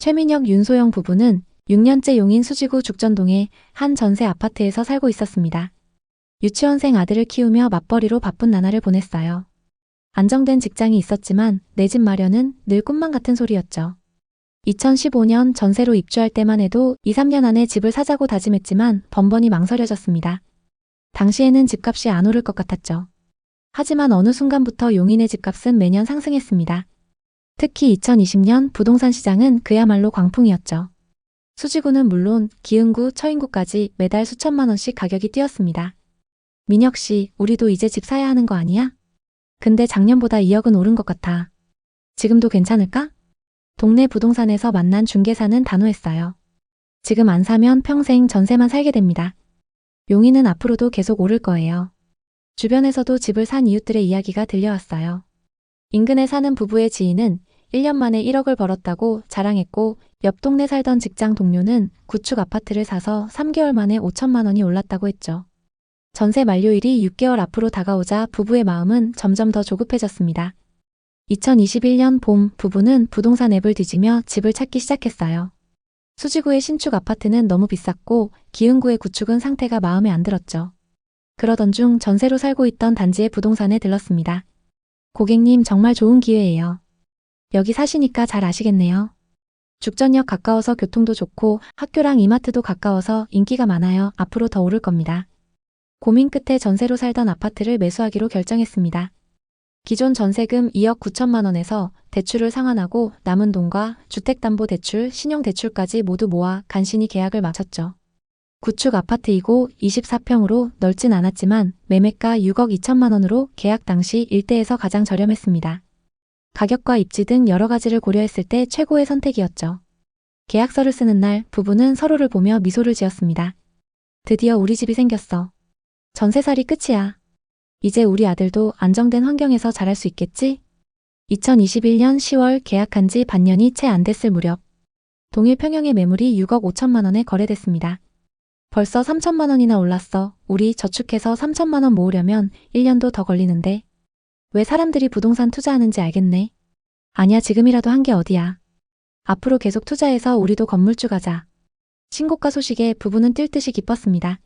최민혁, 윤소영 부부는 6년째 용인 수지구 죽전동의 한 전세 아파트에서 살고 있었습니다. 유치원생 아들을 키우며 맞벌이로 바쁜 나날을 보냈어요. 안정된 직장이 있었지만 내 집 마련은 늘 꿈만 같은 소리였죠. 2015년 전세로 입주할 때만 해도 2, 3년 안에 집을 사자고 다짐했지만 번번이 망설여졌습니다. 당시에는 집값이 안 오를 것 같았죠. 하지만 어느 순간부터 용인의 집값은 매년 상승했습니다. 특히 2020년 부동산 시장은 그야말로 광풍이었죠. 수지구는 물론 기흥구, 처인구까지 매달 수천만 원씩 가격이 뛰었습니다. 민혁 씨, 우리도 이제 집 사야 하는 거 아니야? 근데 작년보다 2억은 오른 것 같아. 지금도 괜찮을까? 동네 부동산에서 만난 중개사는 단호했어요. 지금 안 사면 평생 전세만 살게 됩니다. 용인은 앞으로도 계속 오를 거예요. 주변에서도 집을 산 이웃들의 이야기가 들려왔어요. 인근에 사는 부부의 지인은 1년 만에 1억을 벌었다고 자랑했고, 옆 동네 살던 직장 동료는 구축 아파트를 사서 3개월 만에 5천만 원이 올랐다고 했죠. 전세 만료일이 6개월 앞으로 다가오자 부부의 마음은 점점 더 조급해졌습니다. 2021년 봄 부부는 부동산 앱을 뒤지며 집을 찾기 시작했어요. 수지구의 신축 아파트는 너무 비쌌고 기흥구의 구축은 상태가 마음에 안 들었죠. 그러던 중 전세로 살고 있던 단지의 부동산에 들렀습니다. 고객님, 정말 좋은 기회예요. 여기 사시니까 잘 아시겠네요. 죽전역 가까워서 교통도 좋고 학교랑 이마트도 가까워서 인기가 많아요. 앞으로 더 오를 겁니다. 고민 끝에 전세로 살던 아파트를 매수하기로 결정했습니다. 기존 전세금 2억 9천만 원에서 대출을 상환하고 남은 돈과 주택담보대출, 신용대출까지 모두 모아 간신히 계약을 마쳤죠. 구축 아파트이고 24평으로 넓진 않았지만 매매가 6억 2천만 원으로 계약 당시 일대에서 가장 저렴했습니다. 가격과 입지 등 여러 가지를 고려했을 때 최고의 선택이었죠. 계약서를 쓰는 날 부부는 서로를 보며 미소를 지었습니다. 드디어 우리 집이 생겼어. 전세살이 끝이야. 이제 우리 아들도 안정된 환경에서 자랄 수 있겠지? 2021년 10월 계약한 지 반년이 채 안 됐을 무렵 동일 평형의 매물이 6억 5천만 원에 거래됐습니다. 벌써 3천만 원이나 올랐어. 우리 저축해서 3천만 원 모으려면 1년도 더 걸리는데. 왜 사람들이 부동산 투자하는지 알겠네. 아니야, 지금이라도 한 게 어디야. 앞으로 계속 투자해서 우리도 건물주 가자. 신고가 소식에 부부는 뛸 듯이 기뻤습니다.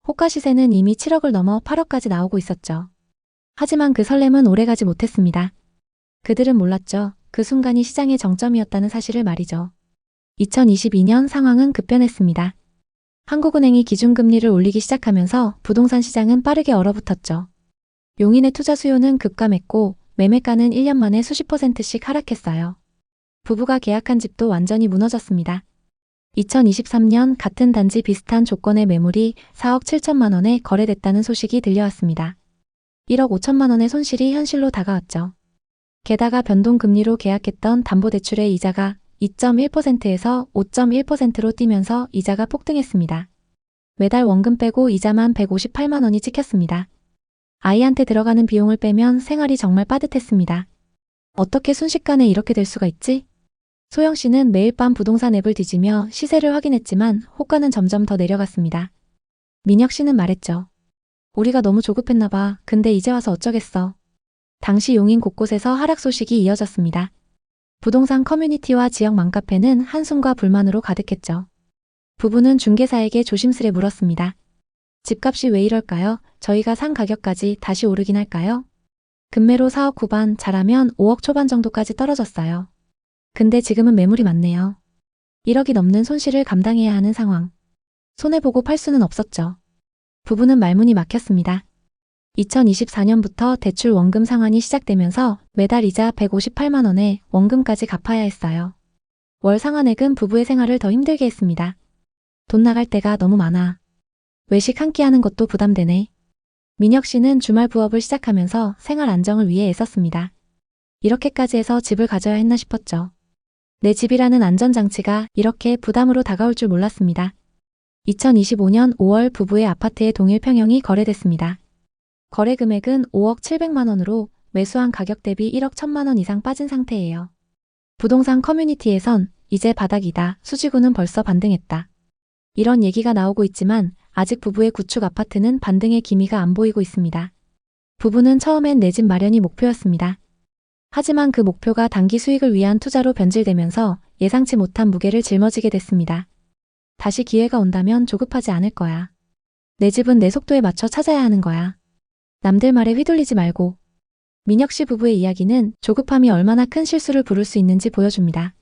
호가 시세는 이미 7억을 넘어 8억까지 나오고 있었죠. 하지만 그 설렘은 오래가지 못했습니다. 그들은 몰랐죠. 그 순간이 시장의 정점이었다는 사실을 말이죠. 2022년 상황은 급변했습니다. 한국은행이 기준금리를 올리기 시작하면서 부동산 시장은 빠르게 얼어붙었죠. 용인의 투자 수요는 급감했고 매매가는 1년 만에 수십 %씩 하락했어요. 부부가 계약한 집도 완전히 무너졌습니다. 2023년 같은 단지 비슷한 조건의 매물이 4억 7천만 원에 거래됐다는 소식이 들려왔습니다. 1억 5천만 원의 손실이 현실로 다가왔죠. 게다가 변동금리로 계약했던 담보대출의 이자가 2.1%에서 5.1%로 뛰면서 이자가 폭등했습니다. 매달 원금 빼고 이자만 158만 원이 찍혔습니다. 아이한테 들어가는 비용을 빼면 생활이 정말 빠듯했습니다. 어떻게 순식간에 이렇게 될 수가 있지? 소영 씨는 매일 밤 부동산 앱을 뒤지며 시세를 확인했지만 호가는 점점 더 내려갔습니다. 민혁 씨는 말했죠. 우리가 너무 조급했나 봐. 근데 이제 와서 어쩌겠어. 당시 용인 곳곳에서 하락 소식이 이어졌습니다. 부동산 커뮤니티와 지역 맘카페는 한숨과 불만으로 가득했죠. 부부는 중개사에게 조심스레 물었습니다. 집값이 왜 이럴까요? 저희가 산 가격까지 다시 오르긴 할까요? 금매로 4억 후반, 잘하면 5억 초반 정도까지 떨어졌어요. 근데 지금은 매물이 많네요. 1억이 넘는 손실을 감당해야 하는 상황. 손해보고 팔 수는 없었죠. 부부는 말문이 막혔습니다. 2024년부터 대출 원금 상환이 시작되면서 매달 이자 158만 원에 원금까지 갚아야 했어요. 월 상환액은 부부의 생활을 더 힘들게 했습니다. 돈 나갈 때가 너무 많아. 외식 한 끼 하는 것도 부담되네. 민혁 씨는 주말 부업을 시작하면서 생활 안정을 위해 애썼습니다. 이렇게까지 해서 집을 가져야 했나 싶었죠. 내 집이라는 안전장치가 이렇게 부담으로 다가올 줄 몰랐습니다. 2025년 5월 부부의 아파트의 동일 평형이 거래됐습니다. 거래 금액은 5억 700만 원으로 매수한 가격 대비 1억 1천만 원 이상 빠진 상태예요. 부동산 커뮤니티에선 이제 바닥이다. 수지구는 벌써 반등했다. 이런 얘기가 나오고 있지만 아직 부부의 구축 아파트는 반등의 기미가 안 보이고 있습니다. 부부는 처음엔 내 집 마련이 목표였습니다. 하지만 그 목표가 단기 수익을 위한 투자로 변질되면서 예상치 못한 무게를 짊어지게 됐습니다. 다시 기회가 온다면 조급하지 않을 거야. 내 집은 내 속도에 맞춰 찾아야 하는 거야. 남들 말에 휘둘리지 말고. 민혁 씨 부부의 이야기는 조급함이 얼마나 큰 실수를 부를 수 있는지 보여줍니다.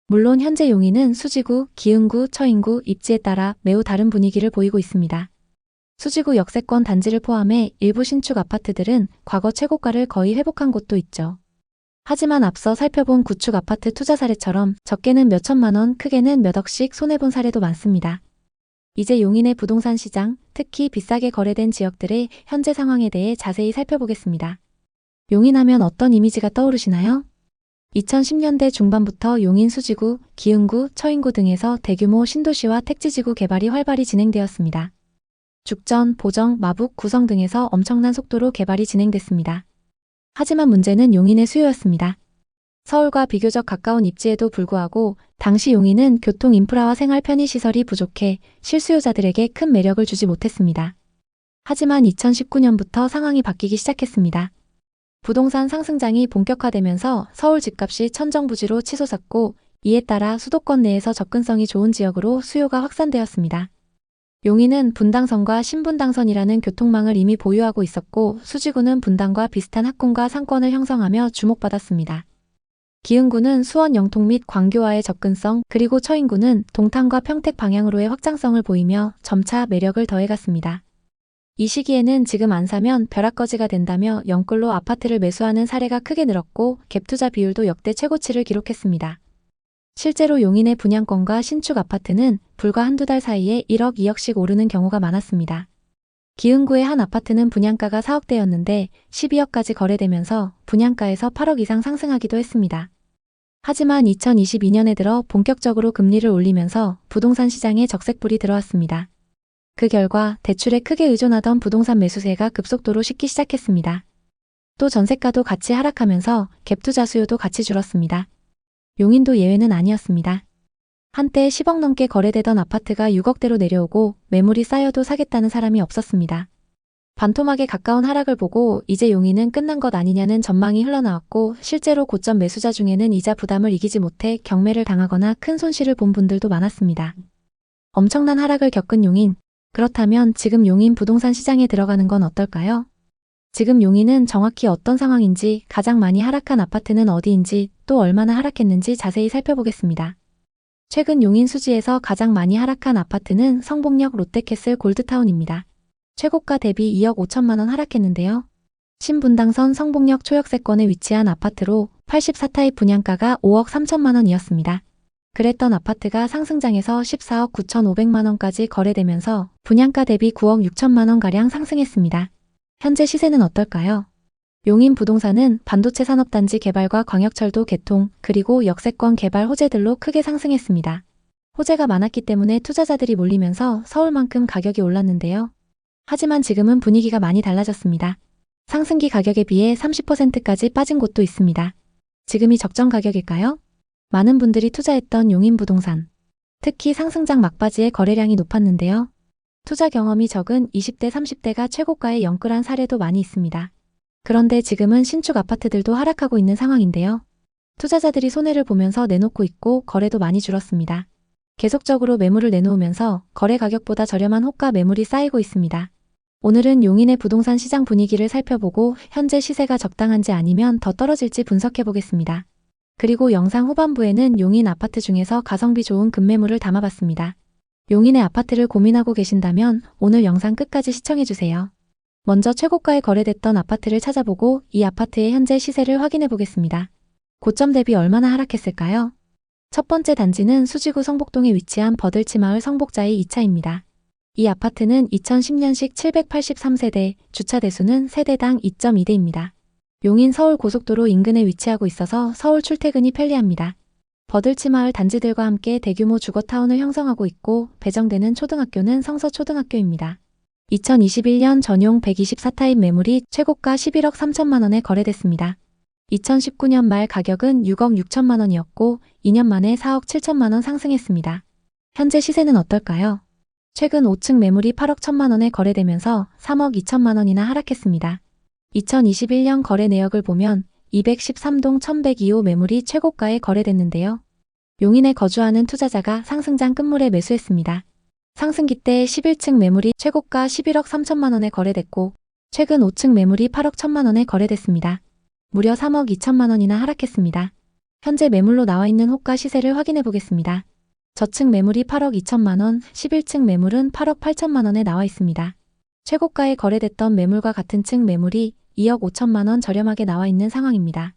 물론 현재 용인은 수지구, 기흥구, 처인구, 입지에 따라 매우 다른 분위기를 보이고 있습니다. 수지구 역세권 단지를 포함해 일부 신축 아파트들은 과거 최고가를 거의 회복한 곳도 있죠. 하지만 앞서 살펴본 구축 아파트 투자 사례처럼 적게는 몇 천만 원, 크게는 몇 억씩 손해본 사례도 많습니다. 이제 용인의 부동산 시장, 특히 비싸게 거래된 지역들의 현재 상황에 대해 자세히 살펴보겠습니다. 용인하면 어떤 이미지가 떠오르시나요? 2010년대 중반부터 용인 수지구, 기흥구, 처인구 등에서 대규모 신도시와 택지지구 개발이 활발히 진행되었습니다. 죽전, 보정, 마북, 구성 등에서 엄청난 속도로 개발이 진행됐습니다. 하지만 문제는 용인의 수요였습니다. 서울과 비교적 가까운 입지에도 불구하고 당시 용인은 교통 인프라와 생활 편의시설이 부족해 실수요자들에게 큰 매력을 주지 못했습니다. 하지만 2019년부터 상황이 바뀌기 시작했습니다. 부동산 상승장이 본격화되면서 서울 집값이 천정부지로 치솟았고 이에 따라 수도권 내에서 접근성이 좋은 지역으로 수요가 확산되었습니다. 용인은 분당선과 신분당선이라는 교통망을 이미 보유하고 있었고 수지구는 분당과 비슷한 학군과 상권을 형성하며 주목받았습니다. 기흥구는 수원 영통 및 광교와의 접근성 그리고 처인구는 동탄과 평택 방향으로의 확장성을 보이며 점차 매력을 더해갔습니다. 이 시기에는 지금 안 사면 벼락거지가 된다며 영끌로 아파트를 매수하는 사례가 크게 늘었고 갭투자 비율도 역대 최고치를 기록했습니다. 실제로 용인의 분양권과 신축 아파트는 불과 한두 달 사이에 1억, 2억씩 오르는 경우가 많았습니다. 기흥구의 한 아파트는 분양가가 4억대였는데 12억까지 거래되면서 분양가에서 8억 이상 상승하기도 했습니다. 하지만 2022년에 들어 본격적으로 금리를 올리면서 부동산 시장에 적색불이 들어왔습니다. 그 결과 대출에 크게 의존하던 부동산 매수세가 급속도로 식기 시작했습니다. 또 전세가도 같이 하락하면서 갭투자 수요도 같이 줄었습니다. 용인도 예외는 아니었습니다. 한때 10억 넘게 거래되던 아파트가 6억대로 내려오고 매물이 쌓여도 사겠다는 사람이 없었습니다. 반토막에 가까운 하락을 보고 이제 용인은 끝난 것 아니냐는 전망이 흘러나왔고 실제로 고점 매수자 중에는 이자 부담을 이기지 못해 경매를 당하거나 큰 손실을 본 분들도 많았습니다. 엄청난 하락을 겪은 용인. 그렇다면 지금 용인 부동산 시장에 들어가는 건 어떨까요? 지금 용인은 정확히 어떤 상황인지, 가장 많이 하락한 아파트는 어디인지, 또 얼마나 하락했는지 자세히 살펴보겠습니다. 최근 용인 수지에서 가장 많이 하락한 아파트는 성북역 롯데캐슬 골드타운입니다. 최고가 대비 2억 5천만 원 하락했는데요. 신분당선 성북역 초역세권에 위치한 아파트로 84타입 분양가가 5억 3천만 원이었습니다. 그랬던 아파트가 상승장에서 14억 9,500만 원까지 거래되면서 분양가 대비 9억 6천만 원가량 상승했습니다. 현재 시세는 어떨까요? 용인 부동산은 반도체 산업단지 개발과 광역철도 개통, 그리고 역세권 개발 호재들로 크게 상승했습니다. 호재가 많았기 때문에 투자자들이 몰리면서 서울만큼 가격이 올랐는데요. 하지만 지금은 분위기가 많이 달라졌습니다. 상승기 가격에 비해 30%까지 빠진 곳도 있습니다. 지금이 적정 가격일까요? 많은 분들이 투자했던 용인 부동산. 특히 상승장 막바지에 거래량이 높았는데요. 투자 경험이 적은 20대, 30대가 최고가에 영끌한 사례도 많이 있습니다. 그런데 지금은 신축 아파트들도 하락하고 있는 상황인데요. 투자자들이 손해를 보면서 내놓고 있고 거래도 많이 줄었습니다. 계속적으로 매물을 내놓으면서 거래 가격보다 저렴한 호가 매물이 쌓이고 있습니다. 오늘은 용인의 부동산 시장 분위기를 살펴보고 현재 시세가 적당한지 아니면 더 떨어질지 분석해 보겠습니다. 그리고 영상 후반부에는 용인 아파트 중에서 가성비 좋은 급매물을 담아봤습니다. 용인의 아파트를 고민하고 계신다면 오늘 영상 끝까지 시청해주세요. 먼저 최고가에 거래됐던 아파트를 찾아보고 이 아파트의 현재 시세를 확인해 보겠습니다. 고점 대비 얼마나 하락했을까요? 첫 번째 단지는 수지구 성복동에 위치한 버들치마을 성복자이 2차입니다. 이 아파트는 2010년식 783세대, 주차 대수는 세대당 2.2대입니다. 용인 서울 고속도로 인근에 위치하고 있어서 서울 출퇴근이 편리합니다. 버들치마을 단지들과 함께 대규모 주거타운을 형성하고 있고 배정되는 초등학교는 성서초등학교입니다. 2021년 전용 124타입 매물이 최고가 11억 3천만 원에 거래됐습니다. 2019년 말 가격은 6억 6천만 원이었고 2년 만에 4억 7천만 원 상승했습니다. 현재 시세는 어떨까요? 최근 5층 매물이 8억 1천만 원에 거래되면서 3억 2천만 원이나 하락했습니다. 2021년 거래 내역을 보면 213동 1102호 매물이 최고가에 거래됐는데요. 용인에 거주하는 투자자가 상승장 끝물에 매수했습니다. 상승기 때 11층 매물이 최고가 11억 3천만 원에 거래됐고 최근 5층 매물이 8억 1천만 원에 거래됐습니다. 무려 3억 2천만 원이나 하락했습니다. 현재 매물로 나와 있는 호가 시세를 확인해 보겠습니다. 저층 매물이 8억 2천만 원, 11층 매물은 8억 8천만 원에 나와 있습니다. 최고가에 거래됐던 매물과 같은 층 매물이 2억 5천만 원 저렴하게 나와 있는 상황입니다.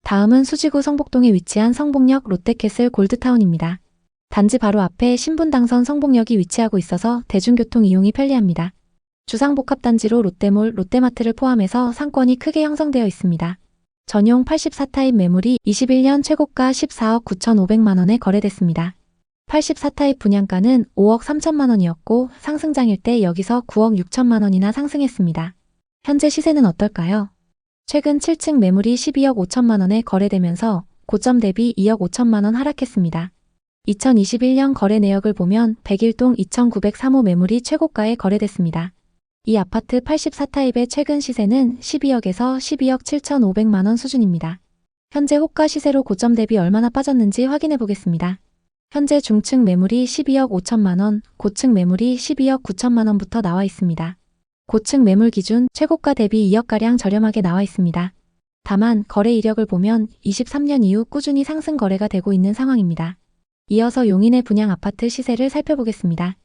다음은 수지구 성복동에 위치한 성복역 롯데캐슬 골드타운입니다. 단지 바로 앞에 신분당선 성복역이 위치하고 있어서 대중교통 이용이 편리합니다. 주상복합단지로 롯데몰, 롯데마트를 포함해서 상권이 크게 형성되어 있습니다. 전용 84타입 매물이 21년 최고가 14억 9,500만 원에 거래됐습니다. 84타입 분양가는 5억 3천만 원이었고 상승장일 때 여기서 9억 6천만 원이나 상승했습니다. 현재 시세는 어떨까요? 최근 7층 매물이 12억 5천만 원에 거래되면서 고점 대비 2억 5천만 원 하락했습니다. 2021년 거래 내역을 보면 101동 2903호 매물이 최고가에 거래됐습니다. 이 아파트 84타입의 최근 시세는 12억에서 12억 7,500만 원 수준입니다. 현재 호가 시세로 고점 대비 얼마나 빠졌는지 확인해 보겠습니다. 현재 중층 매물이 12억 5천만 원, 고층 매물이 12억 9천만 원부터 나와 있습니다. 고층 매물 기준 최고가 대비 2억가량 저렴하게 나와 있습니다. 다만 거래 이력을 보면 23년 이후 꾸준히 상승 거래가 되고 있는 상황입니다. 이어서 용인의 분양 아파트 시세를 살펴보겠습니다.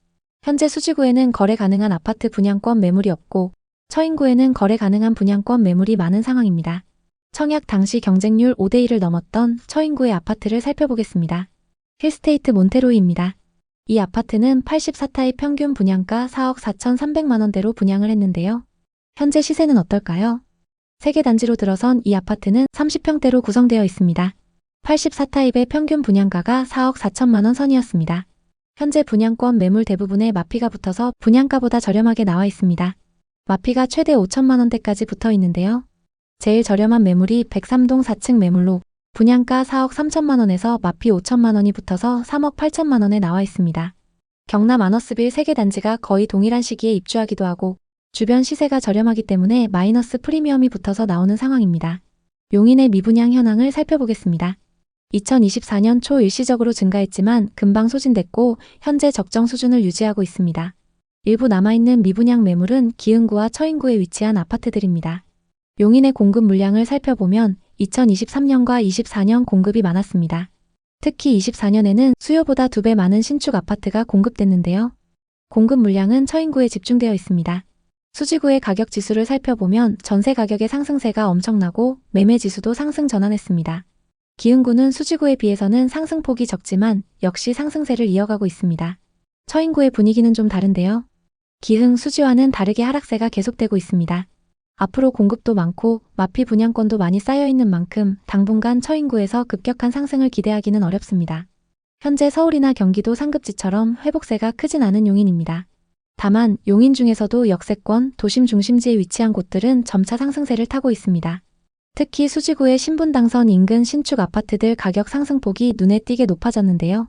현재 수지구에는 거래 가능한 아파트 분양권 매물이 없고 처인구에는 거래 가능한 분양권 매물이 많은 상황입니다. 청약 당시 경쟁률 5대1을 넘었던 처인구의 아파트를 살펴보겠습니다. 힐스테이트 몬테로이입니다. 이 아파트는 84타입 평균 분양가 4억 4,300만 원대로 분양을 했는데요. 현재 시세는 어떨까요? 3개 단지로 들어선 이 아파트는 30평대로 구성되어 있습니다. 84타입의 평균 분양가가 4억 4천만 원 선이었습니다. 현재 분양권 매물 대부분에 마피가 붙어서 분양가보다 저렴하게 나와 있습니다. 마피가 최대 5천만 원대까지 붙어 있는데요. 제일 저렴한 매물이 103동 4층 매물로 분양가 4억 3천만 원에서 마피 5천만 원이 붙어서 3억 8천만 원에 나와 있습니다. 경남 아너스빌 3개 단지가 거의 동일한 시기에 입주하기도 하고 주변 시세가 저렴하기 때문에 마이너스 프리미엄이 붙어서 나오는 상황입니다. 용인의 미분양 현황을 살펴보겠습니다. 2024년 초 일시적으로 증가했지만 금방 소진됐고 현재 적정 수준을 유지하고 있습니다. 일부 남아있는 미분양 매물은 기흥구와 처인구에 위치한 아파트들입니다. 용인의 공급 물량을 살펴보면 2023년과 24년 공급이 많았습니다. 특히 24년에는 수요보다 2배 많은 신축 아파트가 공급됐는데요. 공급 물량은 처인구에 집중되어 있습니다. 수지구의 가격 지수를 살펴보면 전세 가격의 상승세가 엄청나고 매매 지수도 상승 전환했습니다. 기흥구는 수지구에 비해서는 상승폭이 적지만 역시 상승세를 이어가고 있습니다. 처인구의 분위기는 좀 다른데요. 기흥, 수지와는 다르게 하락세가 계속되고 있습니다. 앞으로 공급도 많고 마피 분양권도 많이 쌓여있는 만큼 당분간 처인구에서 급격한 상승을 기대하기는 어렵습니다. 현재 서울이나 경기도 상급지처럼 회복세가 크진 않은 용인입니다. 다만 용인 중에서도 역세권, 도심 중심지에 위치한 곳들은 점차 상승세를 타고 있습니다. 특히 수지구의 신분당선 인근 신축 아파트들 가격 상승폭이 눈에 띄게 높아졌는데요.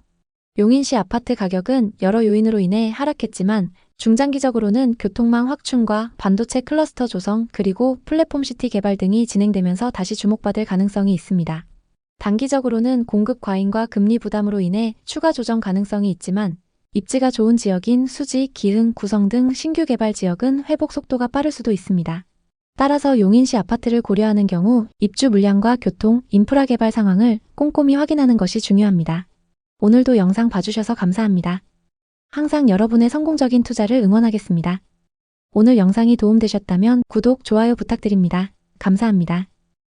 용인시 아파트 가격은 여러 요인으로 인해 하락했지만 중장기적으로는 교통망 확충과 반도체 클러스터 조성 그리고 플랫폼시티 개발 등이 진행되면서 다시 주목받을 가능성이 있습니다. 단기적으로는 공급 과잉과 금리 부담으로 인해 추가 조정 가능성이 있지만 입지가 좋은 지역인 수지, 기흥, 구성 등 신규 개발 지역은 회복 속도가 빠를 수도 있습니다. 따라서 용인시 아파트를 고려하는 경우 입주 물량과 교통, 인프라 개발 상황을 꼼꼼히 확인하는 것이 중요합니다. 오늘도 영상 봐주셔서 감사합니다. 항상 여러분의 성공적인 투자를 응원하겠습니다. 오늘 영상이 도움되셨다면 구독, 좋아요 부탁드립니다. 감사합니다.